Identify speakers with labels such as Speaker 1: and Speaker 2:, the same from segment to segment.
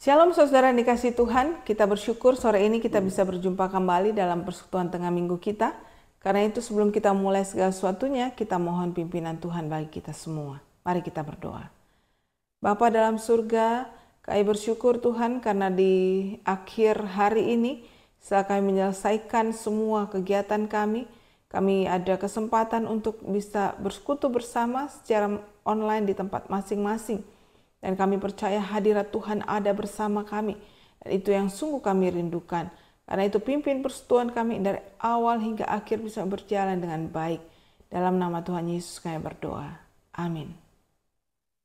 Speaker 1: Shalom saudara yang dikasihi Tuhan, kita bersyukur sore ini kita bisa berjumpa kembali dalam persekutuan tengah minggu kita. Karena itu sebelum kita mulai segala sesuatunya, kita mohon pimpinan Tuhan bagi kita semua. Mari kita berdoa. Bapa dalam surga, kami bersyukur Tuhan karena di akhir hari ini, setelah kami menyelesaikan semua kegiatan kami ada kesempatan untuk bisa bersekutu bersama secara online di tempat masing-masing. Dan kami percaya hadirat Tuhan ada bersama kami. Dan itu yang sungguh kami rindukan. Karena itu pimpin persekutuan kami dari awal hingga akhir bisa berjalan dengan baik. Dalam nama Tuhan Yesus kami berdoa. Amin.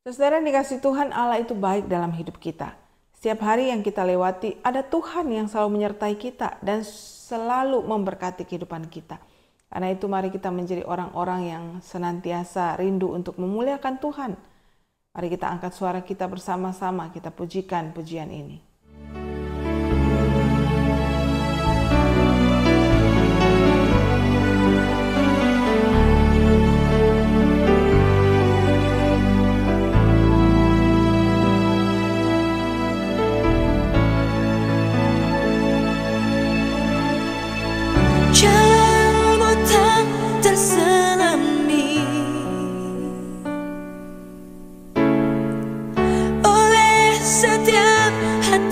Speaker 1: Saudara yang dikasihi Tuhan, Allah itu baik dalam hidup kita. Setiap hari yang kita lewati, ada Tuhan yang selalu menyertai kita dan selalu memberkati kehidupan kita. Karena itu mari kita menjadi orang-orang yang senantiasa rindu untuk memuliakan Tuhan. Mari kita angkat suara kita bersama-sama, kita pujikan pujian ini.
Speaker 2: Setiap hati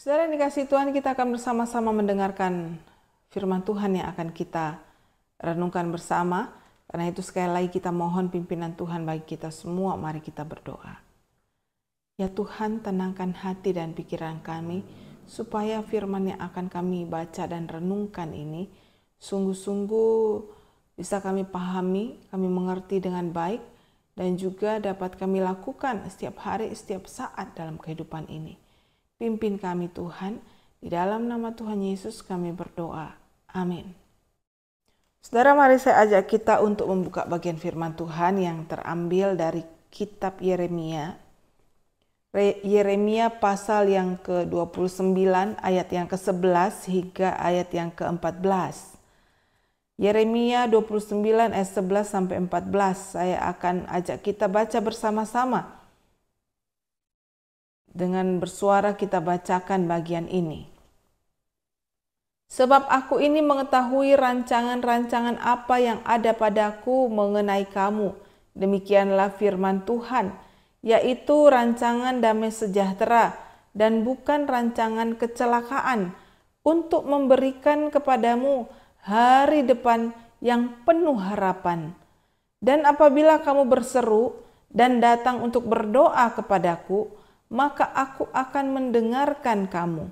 Speaker 1: Saudara yang dikasihi Tuhan, kita akan bersama-sama mendengarkan firman Tuhan yang akan kita renungkan bersama. Karena itu sekali lagi kita mohon pimpinan Tuhan bagi kita semua. Mari kita berdoa. Ya Tuhan, tenangkan hati dan pikiran kami supaya firman yang akan kami baca dan renungkan ini sungguh-sungguh bisa kami pahami, kami mengerti dengan baik, dan juga dapat kami lakukan setiap hari, setiap saat dalam kehidupan ini. Pimpin kami Tuhan, di dalam nama Tuhan Yesus kami berdoa. Amin. Saudara, mari saya ajak kita untuk membuka bagian firman Tuhan yang terambil dari kitab Yeremia. Yeremia pasal yang ke-29 ayat yang ke-11 hingga ayat yang ke-14. Yeremia 29 ayat 11 sampai 14. Saya akan ajak kita baca bersama-sama. Dengan bersuara kita bacakan bagian ini. Sebab aku ini mengetahui rancangan-rancangan apa yang ada padaku mengenai kamu. Demikianlah firman Tuhan, yaitu rancangan damai sejahtera dan bukan rancangan kecelakaan, untuk memberikan kepadamu hari depan yang penuh harapan. Dan apabila kamu berseru dan datang untuk berdoa kepadaku, maka aku akan mendengarkan kamu.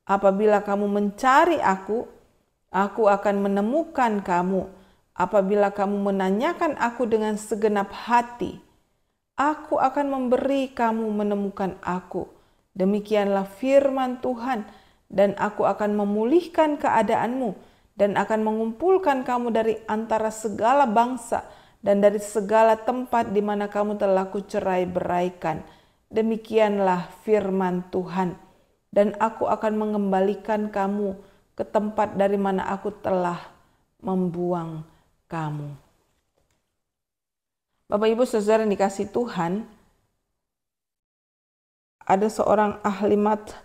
Speaker 1: Apabila kamu mencari aku akan menemukan kamu. Apabila kamu menanyakan aku dengan segenap hati, aku akan memberi kamu menemukan aku. Demikianlah firman Tuhan, dan aku akan memulihkan keadaanmu dan akan mengumpulkan kamu dari antara segala bangsa dan dari segala tempat di mana kamu telah kucerai-beraikan. Demikianlah firman Tuhan, dan aku akan mengembalikan kamu ke tempat dari mana aku telah membuang kamu. Bapak Ibu Saudara yang dikasihi Tuhan, ada seorang ahli mat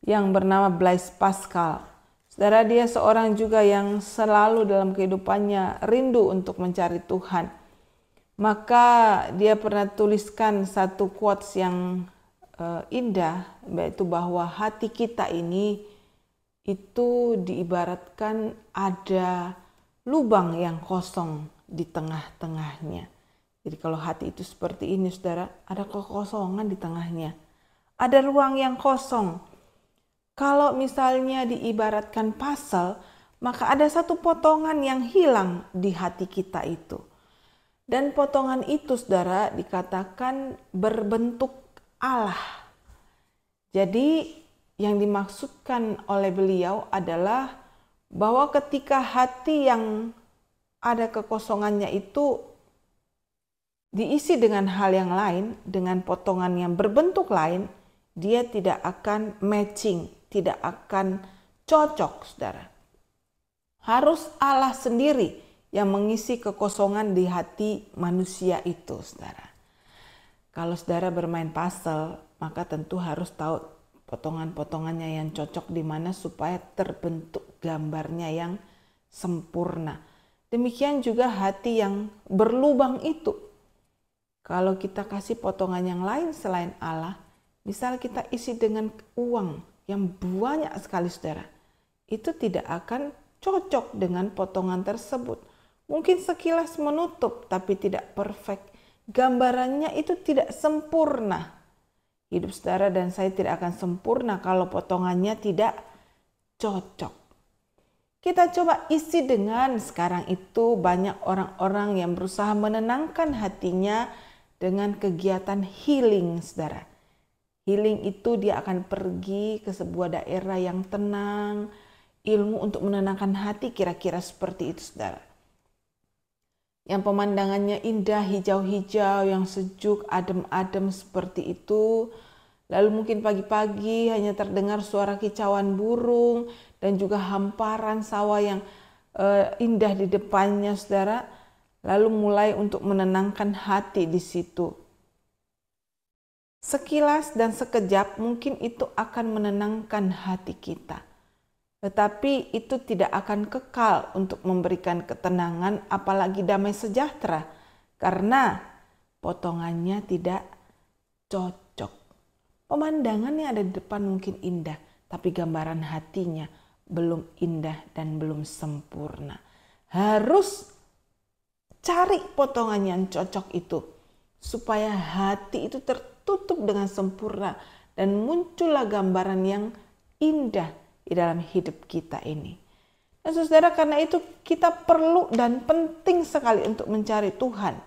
Speaker 1: yang bernama Blaise Pascal. Saudara, dia seorang juga yang selalu dalam kehidupannya rindu untuk mencari Tuhan. Maka dia pernah tuliskan satu quotes yang indah, yaitu bahwa hati kita ini itu diibaratkan ada lubang yang kosong di tengah-tengahnya. Jadi kalau hati itu seperti ini, saudara, ada kekosongan di tengahnya. Ada ruang yang kosong. Kalau misalnya diibaratkan puzzle, maka ada satu potongan yang hilang di hati kita itu. Dan potongan itu, saudara, dikatakan berbentuk Allah. Jadi yang dimaksudkan oleh beliau adalah bahwa ketika hati yang ada kekosongannya itu diisi dengan hal yang lain, dengan potongan yang berbentuk lain, dia tidak akan matching, tidak akan cocok, saudara. Harus Allah sendiri yang mengisi kekosongan di hati manusia itu, saudara. Kalau saudara bermain puzzle, maka tentu harus tahu potongan-potongannya yang cocok di mana supaya terbentuk gambarnya yang sempurna. Demikian juga hati yang berlubang itu. Kalau kita kasih potongan yang lain selain Allah, misal kita isi dengan uang yang banyak sekali, saudara, itu tidak akan cocok dengan potongan tersebut. Mungkin sekilas menutup, tapi tidak perfect. Gambarannya itu tidak sempurna. Hidup saudara dan saya tidak akan sempurna kalau potongannya tidak cocok. Kita coba isi dengan sekarang itu banyak orang-orang yang berusaha menenangkan hatinya dengan kegiatan healing, saudara. Healing itu dia akan pergi ke sebuah daerah yang tenang, ilmu untuk menenangkan hati, kira-kira seperti itu, saudara. Yang pemandangannya indah, hijau-hijau, yang sejuk, adem-adem seperti itu. Lalu mungkin pagi-pagi hanya terdengar suara kicauan burung dan juga hamparan sawah yang indah di depannya, saudara. Lalu mulai untuk menenangkan hati di situ. Sekilas dan sekejap mungkin itu akan menenangkan hati kita. Tetapi itu tidak akan kekal untuk memberikan ketenangan, apalagi damai sejahtera, karena potongannya tidak cocok. Pemandangan yang ada di depan mungkin indah, tapi gambaran hatinya belum indah dan belum sempurna. Harus cari potongan yang cocok itu supaya hati itu tertutup dengan sempurna dan muncullah gambaran yang indah di dalam hidup kita ini. Dan saudara, karena itu kita perlu dan penting sekali untuk mencari Tuhan.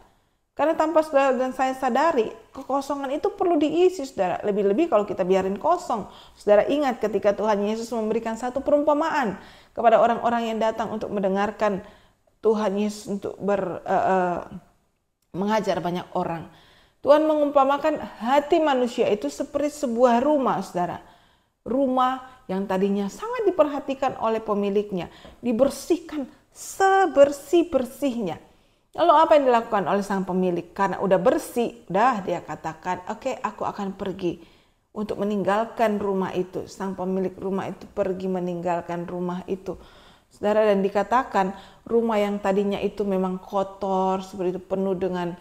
Speaker 1: Karena tanpa saudara dan saya sadari, kekosongan itu perlu diisi, saudara. Lebih-lebih kalau kita biarin kosong. Saudara ingat ketika Tuhan Yesus memberikan satu perumpamaan kepada orang-orang yang datang untuk mendengarkan Tuhan Yesus untuk mengajar banyak orang. Tuhan mengumpamakan hati manusia itu seperti sebuah rumah, saudara. Rumah yang tadinya sangat diperhatikan oleh pemiliknya, dibersihkan sebersih-bersihnya. Lalu apa yang dilakukan oleh sang pemilik? Karena udah bersih, udah dia katakan, oke, aku akan pergi untuk meninggalkan rumah itu. Sang pemilik rumah itu pergi meninggalkan rumah itu. Saudara, dan dikatakan rumah yang tadinya itu memang kotor, seperti itu penuh dengan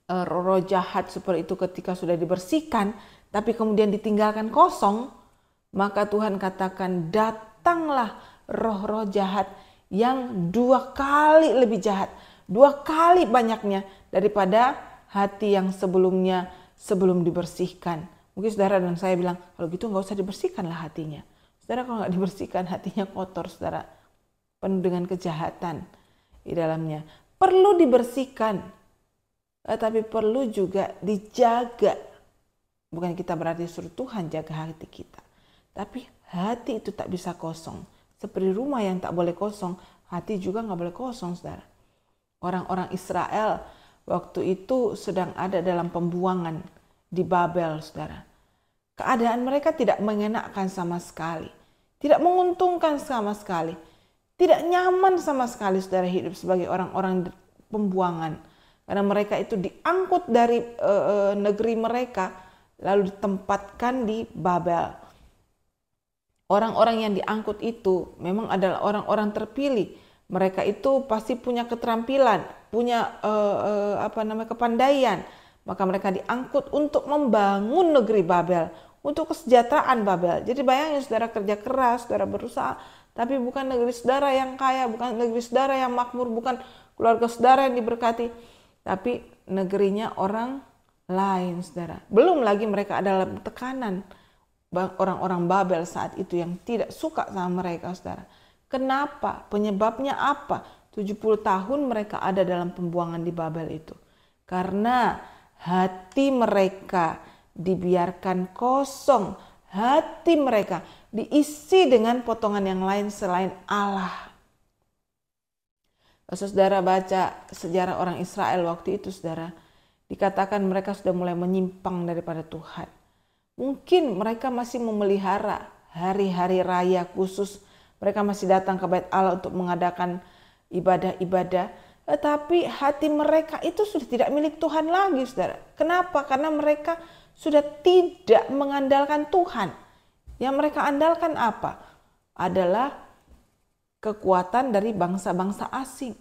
Speaker 1: roh jahat seperti itu, ketika sudah dibersihkan, tapi kemudian ditinggalkan kosong, maka Tuhan katakan datanglah roh-roh jahat yang 2 kali lebih jahat, 2 kali banyaknya daripada hati yang sebelum dibersihkan. Mungkin saudara dan saya bilang, kalau gitu gak usah dibersihkanlah hatinya. Saudara, kalau gak dibersihkan hatinya kotor, saudara, penuh dengan kejahatan di dalamnya. Perlu dibersihkan, tapi perlu juga dijaga. Bukan kita berarti suruh Tuhan jaga hati kita. Tapi hati itu tak bisa kosong. Seperti rumah yang tak boleh kosong, hati juga gak boleh kosong, saudara. Orang-orang Israel waktu itu sedang ada dalam pembuangan di Babel, saudara. Keadaan mereka tidak mengenakkan sama sekali. Tidak menguntungkan sama sekali. Tidak nyaman sama sekali, saudara, hidup sebagai orang-orang pembuangan. Karena mereka itu diangkut dari negeri mereka, lalu ditempatkan di Babel. Orang-orang yang diangkut itu memang adalah orang-orang terpilih. Mereka itu pasti punya keterampilan, punya kepandaian. Maka mereka diangkut untuk membangun negeri Babel, untuk kesejahteraan Babel. Jadi bayangin, saudara kerja keras, saudara berusaha, tapi bukan negeri saudara yang kaya, bukan negeri saudara yang makmur, bukan keluarga saudara yang diberkati, tapi negerinya orang lain, saudara. Belum lagi mereka adalah tekanan orang-orang Babel saat itu yang tidak suka sama mereka, saudara. Kenapa? Penyebabnya apa? 70 tahun mereka ada dalam pembuangan di Babel itu. Karena hati mereka dibiarkan kosong. Hati mereka diisi dengan potongan yang lain selain Allah. Kalau saudara baca sejarah orang Israel waktu itu, saudara, dikatakan mereka sudah mulai menyimpang daripada Tuhan. Mungkin mereka masih memelihara hari-hari raya khusus. Mereka masih datang ke Bait Allah untuk mengadakan ibadah-ibadah. Tetapi hati mereka itu sudah tidak milik Tuhan lagi, saudara. Kenapa? Karena mereka sudah tidak mengandalkan Tuhan. Yang mereka andalkan apa? Adalah kekuatan dari bangsa-bangsa asing.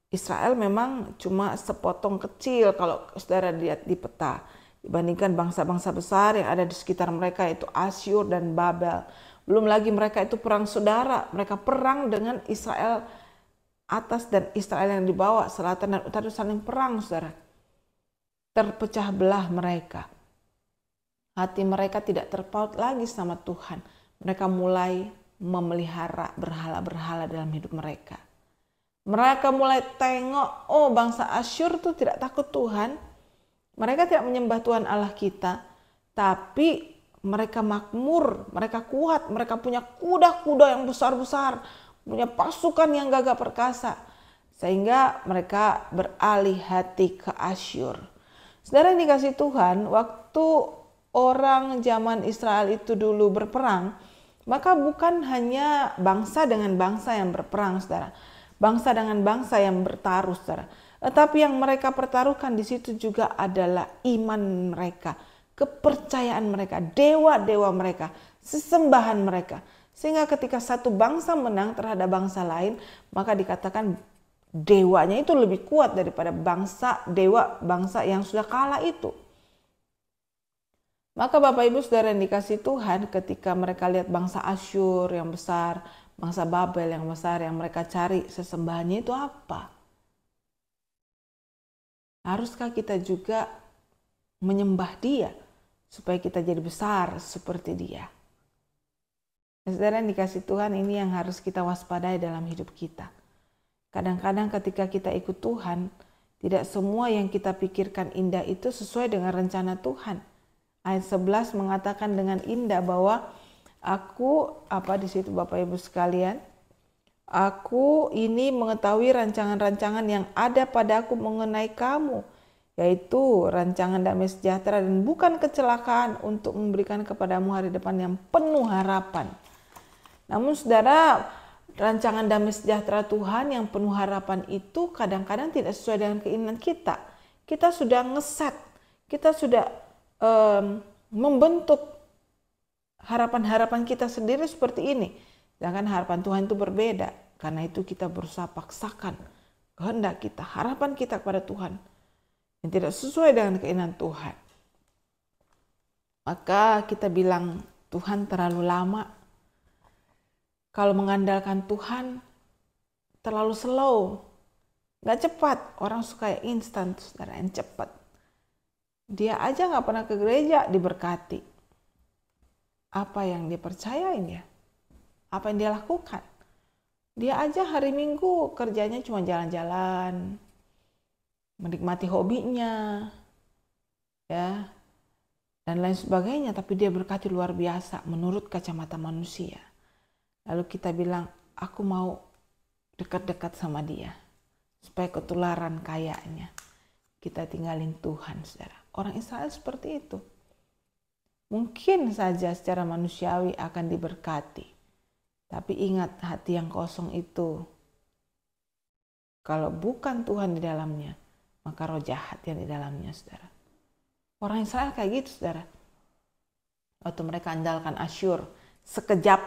Speaker 1: Israel memang cuma sepotong kecil kalau saudara lihat di peta. Dibandingkan bangsa-bangsa besar yang ada di sekitar mereka, yaitu Asyur dan Babel. Belum lagi mereka itu perang saudara. Mereka perang dengan Israel atas dan Israel yang di bawah, selatan dan utara saling perang, saudara. Terpecah belah mereka. Hati mereka tidak terpaut lagi sama Tuhan. Mereka mulai memelihara berhala-berhala dalam hidup mereka. Mereka mulai tengok, oh bangsa Asyur itu tidak takut Tuhan. Mereka tidak menyembah Tuhan Allah kita. Tapi mereka makmur, mereka kuat, mereka punya kuda-kuda yang besar-besar, punya pasukan yang gagah perkasa. Sehingga mereka beralih hati ke Asyur. Saudara yang dikasih Tuhan, waktu orang zaman Israel itu dulu berperang, maka bukan hanya bangsa dengan bangsa yang berperang, saudara. Bangsa dengan bangsa yang bertaruh, saudara. Tetapi yang mereka pertaruhkan di situ juga adalah iman mereka, kepercayaan mereka, dewa-dewa mereka, sesembahan mereka. Sehingga ketika satu bangsa menang terhadap bangsa lain, maka dikatakan dewanya itu lebih kuat daripada bangsa yang sudah kalah itu. Maka Bapak Ibu Saudara yang dikasih Tuhan, ketika mereka lihat bangsa Asyur yang besar, bangsa Babel yang besar, yang mereka cari sesembahannya itu apa? Haruskah kita juga menyembah dia supaya kita jadi besar seperti dia? Saudara yang dikasih Tuhan, ini yang harus kita waspadai dalam hidup kita. Kadang-kadang ketika kita ikut Tuhan, tidak semua yang kita pikirkan indah itu sesuai dengan rencana Tuhan. Ayat 11 mengatakan dengan indah bahwa aku, di situ Bapak Ibu sekalian, aku ini mengetahui rancangan-rancangan yang ada padaku mengenai kamu, yaitu rancangan damai sejahtera dan bukan kecelakaan, untuk memberikan kepadamu hari depan yang penuh harapan. Namun saudara, rancangan damai sejahtera Tuhan yang penuh harapan itu kadang-kadang tidak sesuai dengan keinginan kita. Kita sudah ngeset, kita sudah membentuk harapan-harapan kita sendiri seperti ini. Sedangkan harapan Tuhan itu berbeda. Karena itu kita berusaha paksakan kehendak kita, harapan kita kepada Tuhan yang tidak sesuai dengan keinginan Tuhan. Maka kita bilang Tuhan terlalu lama. Kalau mengandalkan Tuhan terlalu slow, gak cepat. Orang suka yang instan, saudara, yang cepat. Dia aja gak pernah ke gereja diberkati. Apa yang dia percayain ya? Apa yang dia lakukan? Dia aja hari Minggu kerjanya cuma jalan-jalan, menikmati hobinya, ya, dan lain sebagainya. Tapi dia berkati luar biasa menurut kacamata manusia. Lalu kita bilang, aku mau dekat-dekat sama dia supaya ketularan kayaknya. Kita tinggalin Tuhan, saudara. Orang Israel seperti itu. Mungkin saja secara manusiawi akan diberkati. Tapi ingat, hati yang kosong itu, kalau bukan Tuhan di dalamnya, maka roh jahat yang di dalamnya, saudara. Orang Israel kayak gitu, saudara. Waktu mereka andalkan Asyur, sekejap,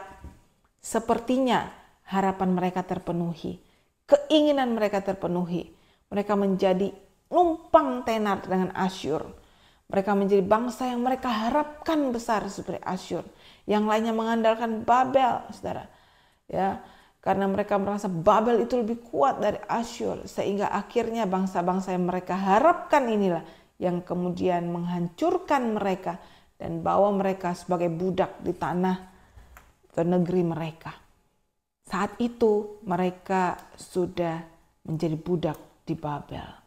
Speaker 1: sepertinya harapan mereka terpenuhi. Keinginan mereka terpenuhi. Mereka menjadi numpang tenar dengan Asyur. Mereka menjadi bangsa yang mereka harapkan besar seperti Asyur. Yang lainnya mengandalkan Babel, saudara. Ya, karena mereka merasa Babel itu lebih kuat dari Asyur. Sehingga akhirnya bangsa-bangsa yang mereka harapkan inilah yang kemudian menghancurkan mereka dan bawa mereka sebagai budak di tanah ke negeri mereka. Saat itu mereka sudah menjadi budak di Babel.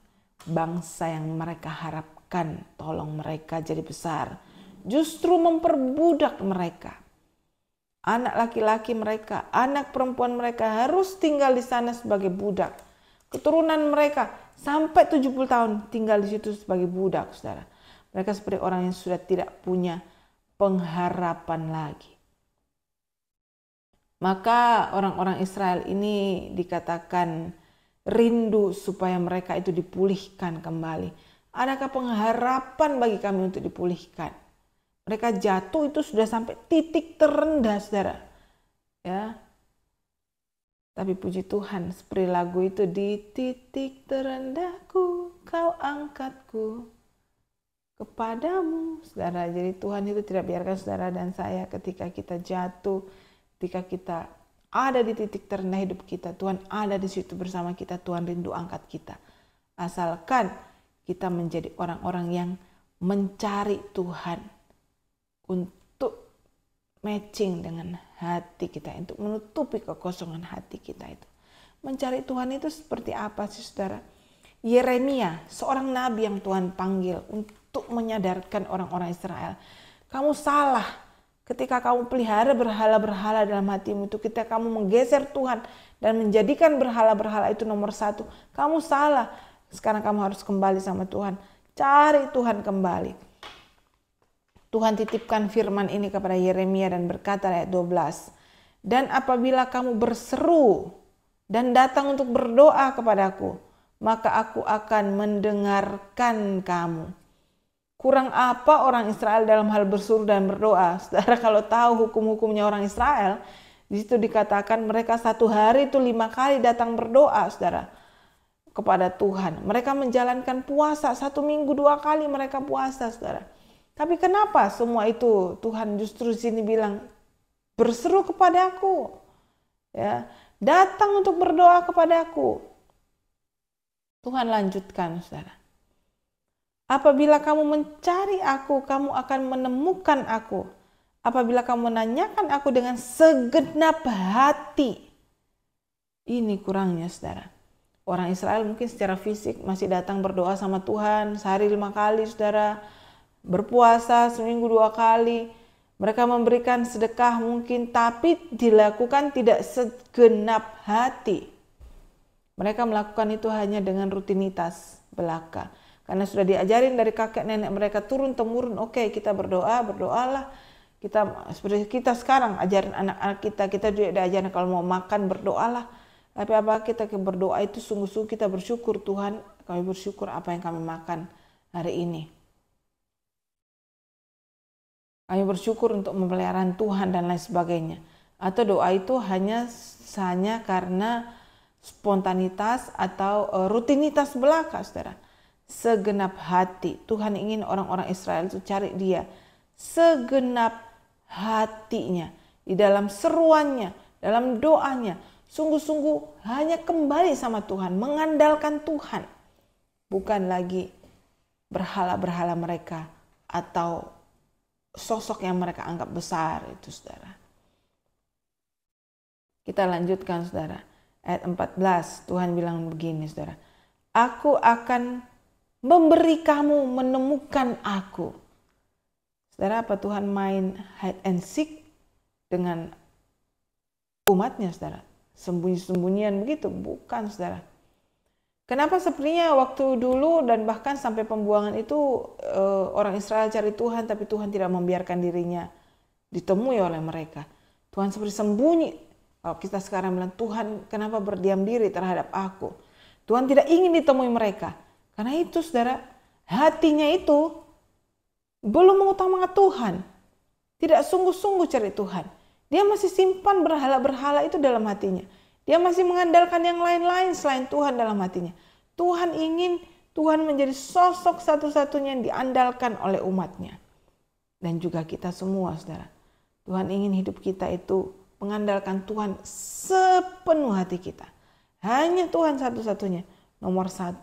Speaker 1: Bangsa yang mereka harapkan tolong mereka jadi besar, justru memperbudak mereka. Anak laki-laki mereka, anak perempuan mereka harus tinggal di sana sebagai budak. Keturunan mereka sampai 70 tahun tinggal di situ sebagai budak, saudara. Mereka seperti orang yang sudah tidak punya pengharapan lagi. Maka orang-orang Israel ini dikatakan rindu supaya mereka itu dipulihkan kembali. Adakah pengharapan bagi kami untuk dipulihkan? Mereka jatuh itu sudah sampai titik terendah, saudara. Ya. Tapi puji Tuhan, seperti lagu itu, di titik terendahku kau angkatku kepadamu, saudara. Jadi Tuhan itu tidak biarkan saudara dan saya ketika kita jatuh, ketika kita ada di titik terendah hidup kita, Tuhan ada di situ bersama kita. Tuhan rindu angkat kita. Asalkan kita menjadi orang-orang yang mencari Tuhan untuk matching dengan hati kita, untuk menutupi kekosongan hati kita itu. Mencari Tuhan itu seperti apa sih, saudara? Yeremia, seorang nabi yang Tuhan panggil untuk menyadarkan orang-orang Israel. Kamu salah ketika kamu pelihara berhala-berhala dalam hatimu itu, ketika kamu menggeser Tuhan dan menjadikan berhala-berhala itu nomor satu, kamu salah. Sekarang kamu harus kembali sama Tuhan. Cari Tuhan kembali. Tuhan titipkan firman ini kepada Yeremia dan berkata ayat 12. Dan apabila kamu berseru dan datang untuk berdoa kepadaku, maka aku akan mendengarkan kamu. Kurang apa orang Israel dalam hal berseru dan berdoa? Saudara, kalau tahu hukum-hukumnya orang Israel, di situ dikatakan mereka satu hari itu 5 kali datang berdoa, saudara, kepada Tuhan. Mereka menjalankan puasa 1 minggu 2 kali mereka puasa, saudara. Tapi kenapa semua itu Tuhan justru sini bilang berseru kepadaku, ya, datang untuk berdoa kepadaku. Tuhan lanjutkan, saudara. Apabila kamu mencari aku, kamu akan menemukan aku. Apabila kamu menanyakan aku dengan segenap hati. Ini kurangnya, saudara. Orang Israel mungkin secara fisik masih datang berdoa sama Tuhan sehari 5 kali, saudara. Berpuasa seminggu 2 kali. Mereka memberikan sedekah mungkin, tapi dilakukan tidak segenap hati. Mereka melakukan itu hanya dengan rutinitas belaka. Karena sudah diajarin dari kakek nenek mereka turun-temurun, oke, kita berdoalah. Kita seperti kita sekarang ajarin anak-anak kita juga diajarin kalau mau makan berdoalah. Tapi apa kita berdoa itu sungguh-sungguh kita bersyukur, Tuhan, kami bersyukur apa yang kami makan hari ini. Kami bersyukur untuk pemeliharaan Tuhan dan lain sebagainya. Atau doa itu hanya karena spontanitas atau rutinitas belaka, saudara. Segenap hati. Tuhan ingin orang-orang Israel itu cari dia segenap hatinya. Di dalam seruannya, dalam doanya. Sungguh-sungguh hanya kembali sama Tuhan. Mengandalkan Tuhan. Bukan lagi berhala-berhala mereka. Atau sosok yang mereka anggap besar itu, saudara. Kita lanjutkan, saudara. Ayat 14, Tuhan bilang begini, saudara. Aku akan memberi kamu menemukan aku. Saudara, apa Tuhan main hide and seek dengan umatnya, saudara? Sembunyi-sembunyian begitu? Bukan, saudara. Kenapa sepertinya waktu dulu dan bahkan sampai pembuangan itu orang Israel cari Tuhan, tapi Tuhan tidak membiarkan dirinya ditemui oleh mereka. Tuhan seperti sembunyi. Kalau kita sekarang bilang, Tuhan kenapa berdiam diri terhadap aku? Tuhan tidak ingin ditemui mereka. Karena itu, saudara, hatinya itu belum mengutamakan Tuhan. Tidak sungguh-sungguh cari Tuhan. Dia masih simpan berhala-berhala itu dalam hatinya. Dia masih mengandalkan yang lain-lain selain Tuhan dalam hatinya. Tuhan ingin Tuhan menjadi sosok satu-satunya yang diandalkan oleh umatnya. Dan juga kita semua, saudara. Tuhan ingin hidup kita itu mengandalkan Tuhan sepenuh hati kita. Hanya Tuhan satu-satunya, nomor 1.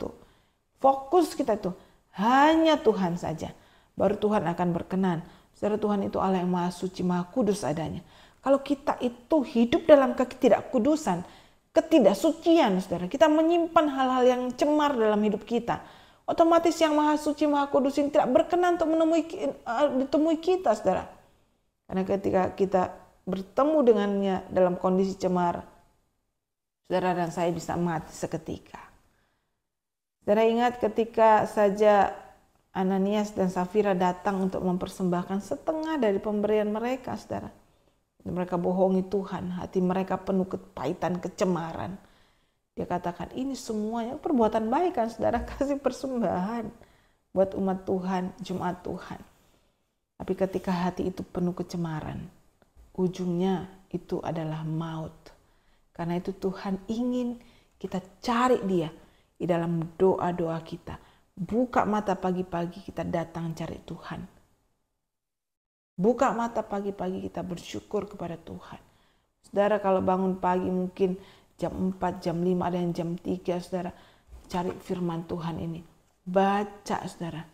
Speaker 1: Fokus kita itu hanya Tuhan saja. Baru Tuhan akan berkenan. Saudara, Tuhan itu Allah yang maha suci, maha kudus adanya. Kalau kita itu hidup dalam ketidakkudusan, ketidaksucian, saudara, kita menyimpan hal-hal yang cemar dalam hidup kita. Otomatis yang maha suci, maha kudus ini tidak berkenan untuk ditemui kita, saudara. Karena ketika kita bertemu dengannya dalam kondisi cemar, saudara dan saya bisa mati seketika. Saudara ingat ketika saja Ananias dan Safira datang untuk mempersembahkan setengah dari pemberian mereka, saudara. Mereka bohongi Tuhan, hati mereka penuh kepahitan, kecemaran. Dia katakan ini semuanya perbuatan baik kan, saudara, kasih persembahan buat umat Tuhan, jemaat Tuhan. Tapi ketika hati itu penuh kecemaran, ujungnya itu adalah maut. Karena itu Tuhan ingin kita cari dia di dalam doa-doa kita. Buka mata pagi-pagi kita datang cari Tuhan. Buka mata pagi-pagi kita bersyukur kepada Tuhan. Saudara kalau bangun pagi mungkin jam 4, jam 5, ada yang jam 3, saudara. Cari firman Tuhan ini. Baca, saudara.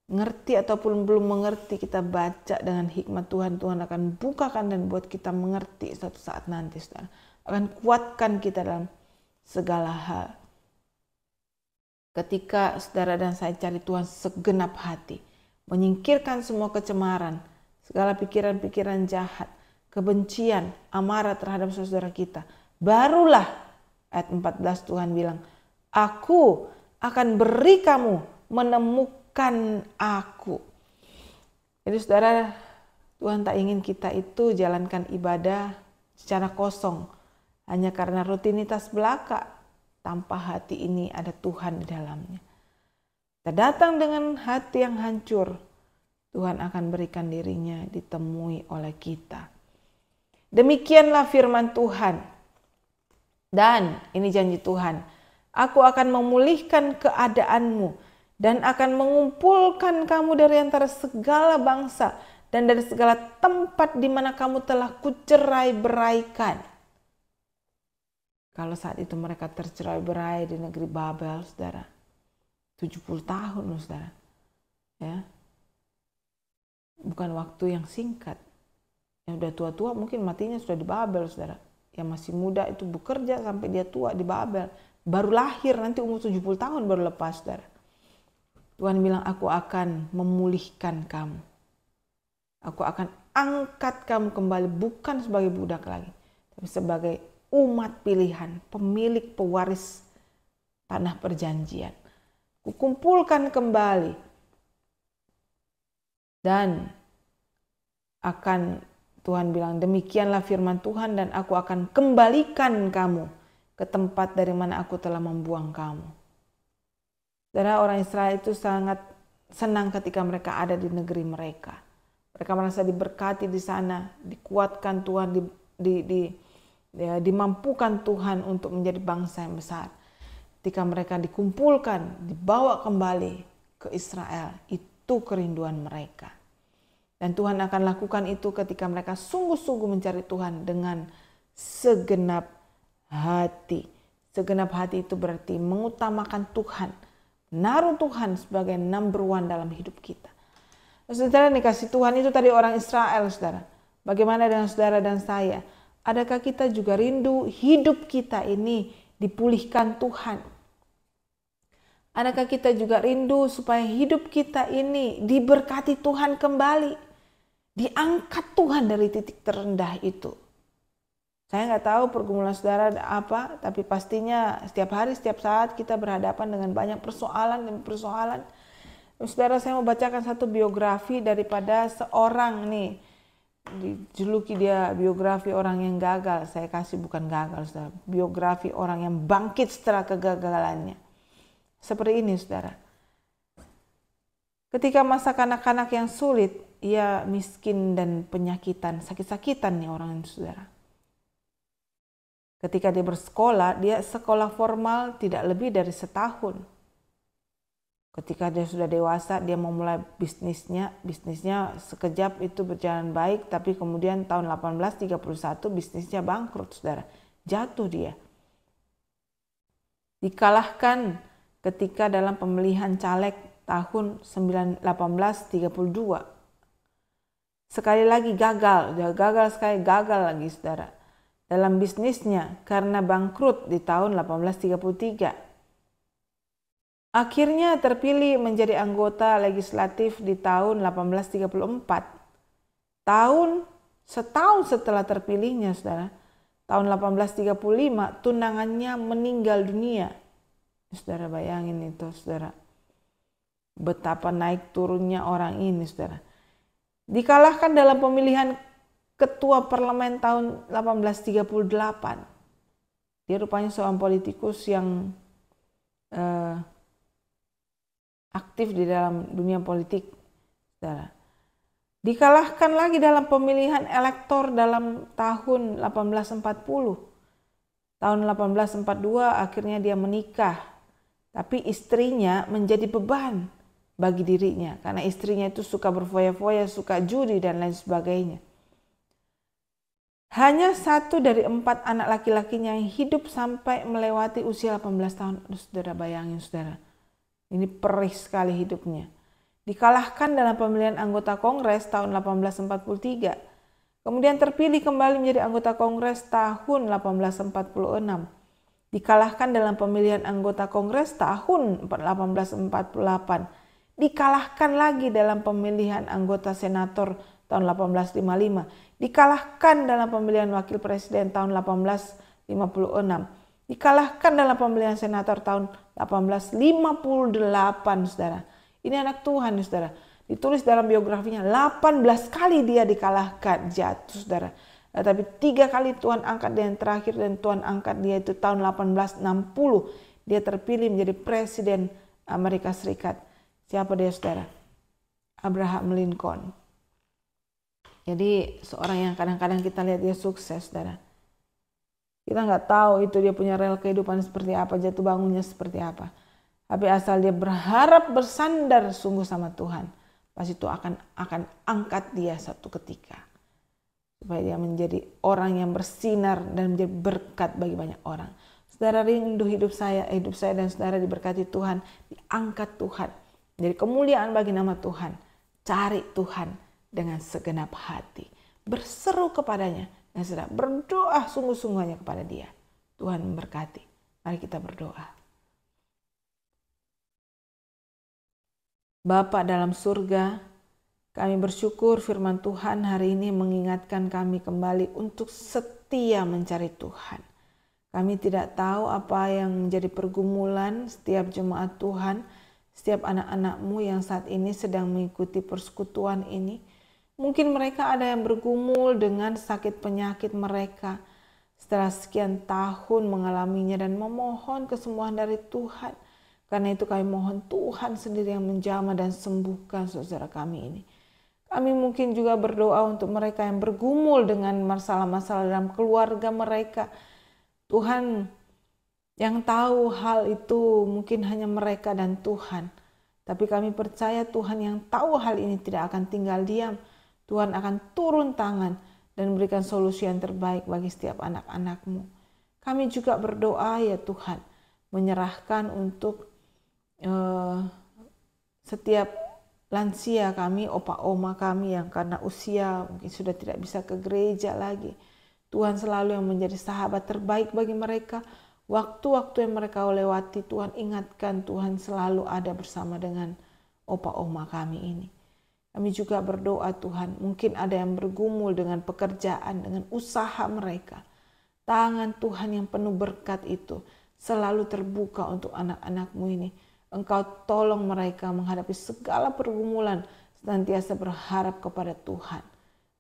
Speaker 1: Ngerti ataupun belum mengerti, kita baca dengan hikmat Tuhan. Tuhan akan bukakan dan buat kita mengerti suatu saat nanti, saudara. Akan kuatkan kita dalam segala hal. Ketika saudara dan saya cari Tuhan segenap hati, menyingkirkan semua kecemaran, segala pikiran-pikiran jahat, kebencian, amarah terhadap saudara kita, barulah ayat 14 Tuhan bilang, aku akan beri kamu menemukan aku. Jadi saudara, Tuhan tak ingin kita itu jalankan ibadah secara kosong, hanya karena rutinitas belaka, tanpa hati ini ada Tuhan di dalamnya. Kita datang dengan hati yang hancur, Tuhan akan berikan dirinya ditemui oleh kita. Demikianlah firman Tuhan. Dan ini janji Tuhan, aku akan memulihkan keadaanmu dan akan mengumpulkan kamu dari antara segala bangsa dan dari segala tempat di mana kamu telah kucerai-beraikan. Kalau saat itu mereka tercerai-berai di negeri Babel, saudara, 70 tahun, saudara. Ya. Bukan waktu yang singkat. Yang udah tua-tua mungkin matinya sudah di Babel, saudara. Yang masih muda itu bekerja sampai dia tua di Babel. Baru lahir nanti umur 70 tahun baru lepas, saudara. Tuhan bilang, aku akan memulihkan kamu. Aku akan angkat kamu kembali bukan sebagai budak lagi, tapi sebagai umat pilihan, pemilik pewaris tanah perjanjian. Kukumpulkan kembali dan akan, Tuhan bilang, demikianlah firman Tuhan, dan aku akan kembalikan kamu ke tempat dari mana aku telah membuang kamu. Saudara, orang Israel itu sangat senang ketika mereka ada di negeri mereka. Mereka merasa diberkati di sana, dikuatkan Tuhan, dimampukan Tuhan untuk menjadi bangsa yang besar. Ketika mereka dikumpulkan, dibawa kembali ke Israel, itu kerinduan mereka. Dan Tuhan akan lakukan itu ketika mereka sungguh-sungguh mencari Tuhan dengan segenap hati. Segenap hati itu berarti mengutamakan Tuhan, menaruh Tuhan sebagai number one dalam hidup kita. Saudara, dikasih Tuhan itu tadi orang Israel, saudara. Bagaimana dengan saudara dan saya? Adakah kita juga rindu hidup kita ini dipulihkan Tuhan? Adakah kita juga rindu supaya hidup kita ini diberkati Tuhan kembali? Diangkat Tuhan dari titik terendah itu. Saya nggak tahu pergumulan saudara apa, tapi pastinya setiap hari, setiap saat kita berhadapan dengan banyak persoalan dan persoalan. Saudara, saya mau bacakan satu biografi daripada seorang nih. Dijuluki dia biografi orang yang gagal. Saya kasih bukan gagal, saudara. Biografi orang yang bangkit setelah kegagalannya. Seperti ini, saudara. Ketika masa kanak-kanak yang sulit, ia miskin dan penyakitan, sakit-sakitan nih orang itu, saudara. Ketika dia bersekolah, dia sekolah formal tidak lebih dari setahun. Ketika dia sudah dewasa, dia mau mulai bisnisnya sekejap itu berjalan baik, tapi kemudian tahun 1831 bisnisnya bangkrut, saudara. Jatuh dia. Dikalahkan ketika dalam pemilihan caleg tahun 1832. Sekali lagi gagal, gagal lagi, saudara. Dalam bisnisnya karena bangkrut di tahun 1833. Akhirnya terpilih menjadi anggota legislatif di tahun 1834. Setahun setelah terpilihnya, saudara, tahun 1835 tunangannya meninggal dunia. Saudara, bayangin itu, saudara. Betapa naik turunnya orang ini, saudara. Dikalahkan dalam pemilihan ketua parlemen tahun 1838. Dia rupanya seorang politikus yang aktif di dalam dunia politik, saudara. Dikalahkan lagi dalam pemilihan elektor dalam tahun 1840. Tahun 1842 akhirnya dia menikah, tapi istrinya menjadi beban bagi dirinya karena istrinya itu suka berfoya-foya, suka judi dan lain sebagainya. Hanya 1 dari 4 anak laki-lakinya yang hidup sampai melewati usia 18 tahun. Saudara, bayangin, saudara. Ini perih sekali hidupnya. Dikalahkan dalam pemilihan anggota Kongres tahun 1843. Kemudian terpilih kembali menjadi anggota Kongres tahun 1846. Dikalahkan dalam pemilihan anggota Kongres tahun 1848. Dikalahkan lagi dalam pemilihan anggota Senator tahun 1855. Dikalahkan dalam pemilihan wakil presiden tahun 1856. Dikalahkan dalam pemilihan senator tahun 1858, saudara. Ini anak Tuhan, saudara. Ditulis dalam biografinya, 18 kali dia dikalahkan, jatuh, saudara. Tapi 3 kali Tuhan angkat dia yang terakhir, dan Tuhan angkat dia itu tahun 1860. Dia terpilih menjadi presiden Amerika Serikat. Siapa dia, saudara? Abraham Lincoln. Jadi seorang yang kadang-kadang kita lihat dia sukses, saudara. Kita nggak tahu itu dia punya rel kehidupan seperti apa, jatuh bangunnya seperti apa. Tapi asal dia berharap bersandar sungguh sama Tuhan, pasti Tuhan akan angkat dia satu ketika. Supaya dia menjadi orang yang bersinar dan menjadi berkat bagi banyak orang. Saudara, rindu hidup saya dan saudara diberkati Tuhan, diangkat Tuhan. Jadi kemuliaan bagi nama Tuhan. Cari Tuhan dengan segenap hati. Berseru kepadanya dan saudara berdoa sungguh-sungguhnya kepada dia. Tuhan memberkati. Mari kita berdoa. Bapa dalam surga, kami bersyukur firman Tuhan hari ini mengingatkan kami kembali untuk setia mencari Tuhan. Kami tidak tahu apa yang menjadi pergumulan setiap jemaat Tuhan, setiap anak-anak-Mu yang saat ini sedang mengikuti persekutuan ini. Mungkin mereka ada yang bergumul dengan sakit penyakit mereka setelah sekian tahun mengalaminya dan memohon kesembuhan dari Tuhan. Karena itu kami mohon Tuhan sendiri yang menjamah dan sembuhkan saudara kami ini. Kami mungkin juga berdoa untuk mereka yang bergumul dengan masalah-masalah dalam keluarga mereka. Tuhan yang tahu hal itu mungkin hanya mereka dan Tuhan. Tapi kami percaya Tuhan yang tahu hal ini tidak akan tinggal diam. Tuhan akan turun tangan dan memberikan solusi yang terbaik bagi setiap anak-anak-Mu. Kami juga berdoa ya Tuhan, menyerahkan untuk setiap lansia kami, opa oma kami yang karena usia mungkin sudah tidak bisa ke gereja lagi. Tuhan selalu yang menjadi sahabat terbaik bagi mereka. Waktu-waktu yang mereka lewati, Tuhan ingatkan, Tuhan selalu ada bersama dengan opa oma kami ini. Kami juga berdoa Tuhan, mungkin ada yang bergumul dengan pekerjaan, dengan usaha mereka. Tangan Tuhan yang penuh berkat itu selalu terbuka untuk anak-anak-Mu ini. Engkau tolong mereka menghadapi segala pergumulan, senantiasa berharap kepada Tuhan.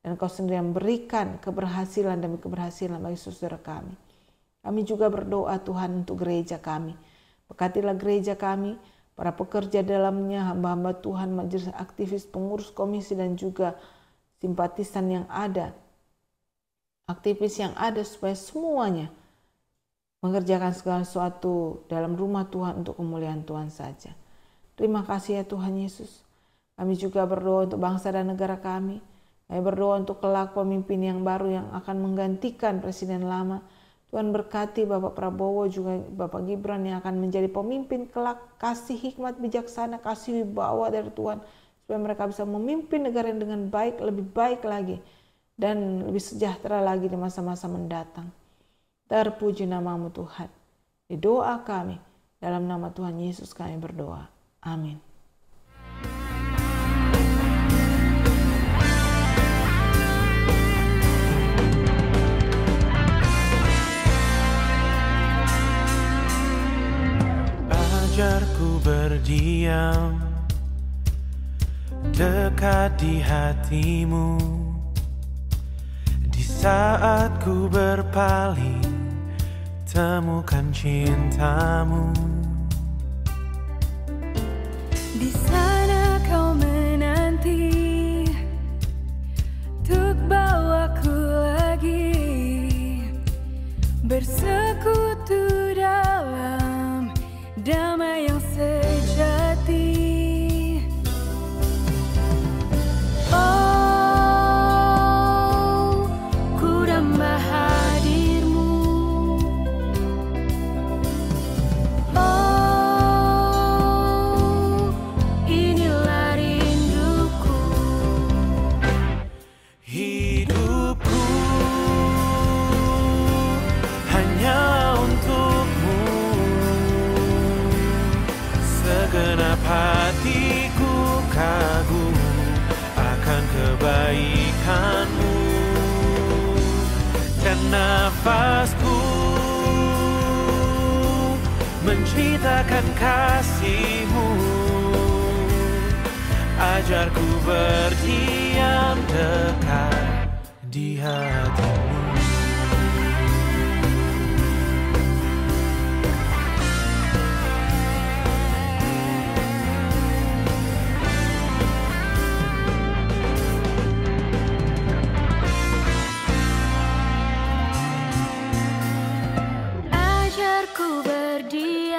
Speaker 1: Dan Engkau sendiri yang berikan keberhasilan demi keberhasilan bagi saudara kami. Kami juga berdoa Tuhan untuk gereja kami. Berkatilah gereja kami, para pekerja dalamnya, hamba-hamba Tuhan, majelis aktivis, pengurus komisi dan juga simpatisan yang ada, aktivis yang ada, supaya semuanya mengerjakan segala sesuatu dalam rumah Tuhan untuk kemuliaan Tuhan saja. Terima kasih ya Tuhan Yesus. Kami juga berdoa untuk bangsa dan negara kami. Kami berdoa untuk kelak pemimpin yang baru yang akan menggantikan presiden lama. Tuhan berkati Bapak Prabowo juga Bapak Gibran yang akan menjadi pemimpin kelak. Kasih hikmat bijaksana, kasih wibawa dari Tuhan. Supaya mereka bisa memimpin negara dengan baik, lebih baik lagi. Dan lebih sejahtera lagi di masa-masa mendatang. Terpuji nama-Mu Tuhan. Di doa kami, dalam nama Tuhan Yesus kami berdoa. Amin.
Speaker 2: Ajarku berdiam dekat di hati-Mu, di saat ku berpaling temukan cinta-Mu.
Speaker 3: Di sana Kau menanti untuk bawaku lagi bersekutu dalam damai yang sejati. Oh, ku damba hadir-Mu. Oh, inilah rinduku.
Speaker 2: Hidupku hanya untuk-Mu, segenap hatiku kagum akan kebaikan-Mu, dan nafasku menceritakan kasih-Mu. Ajarku berdiam dekat di hati-Mu.
Speaker 3: Ajarku berdiam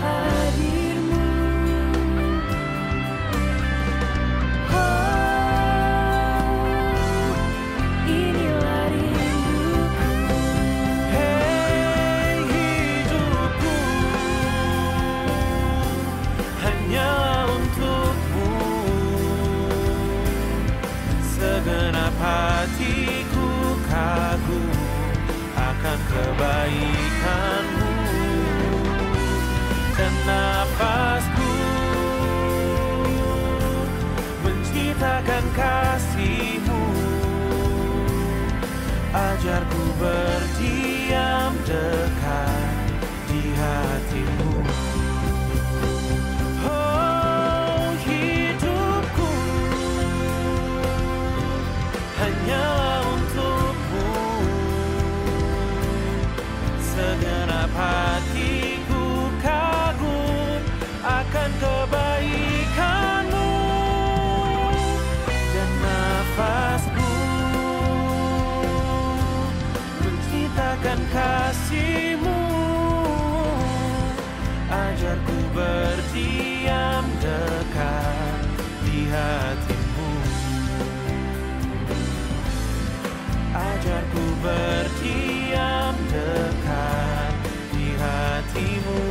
Speaker 3: hadirmu. Oh, inilah rinduku.
Speaker 2: Hei hidupku, hanya untukmu. Segenap hatiku kagum akan kebaikanmu. Dan nafasku menciptakan kasihmu. Ajarku berdiam dekat di hatimu. Oh hidupku, hanyalah untukmu. Segenap hatiku kagum akan kebaikanmu. Dan nafasku menciptakan kasihmu. Ajarku berdiam dekat di hatimu. Ajarku berdiam dekat di hatimu.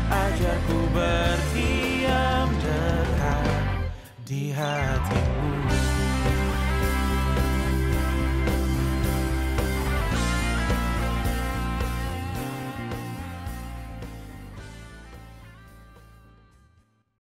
Speaker 2: Ajarku berdiam dekat di hatimu.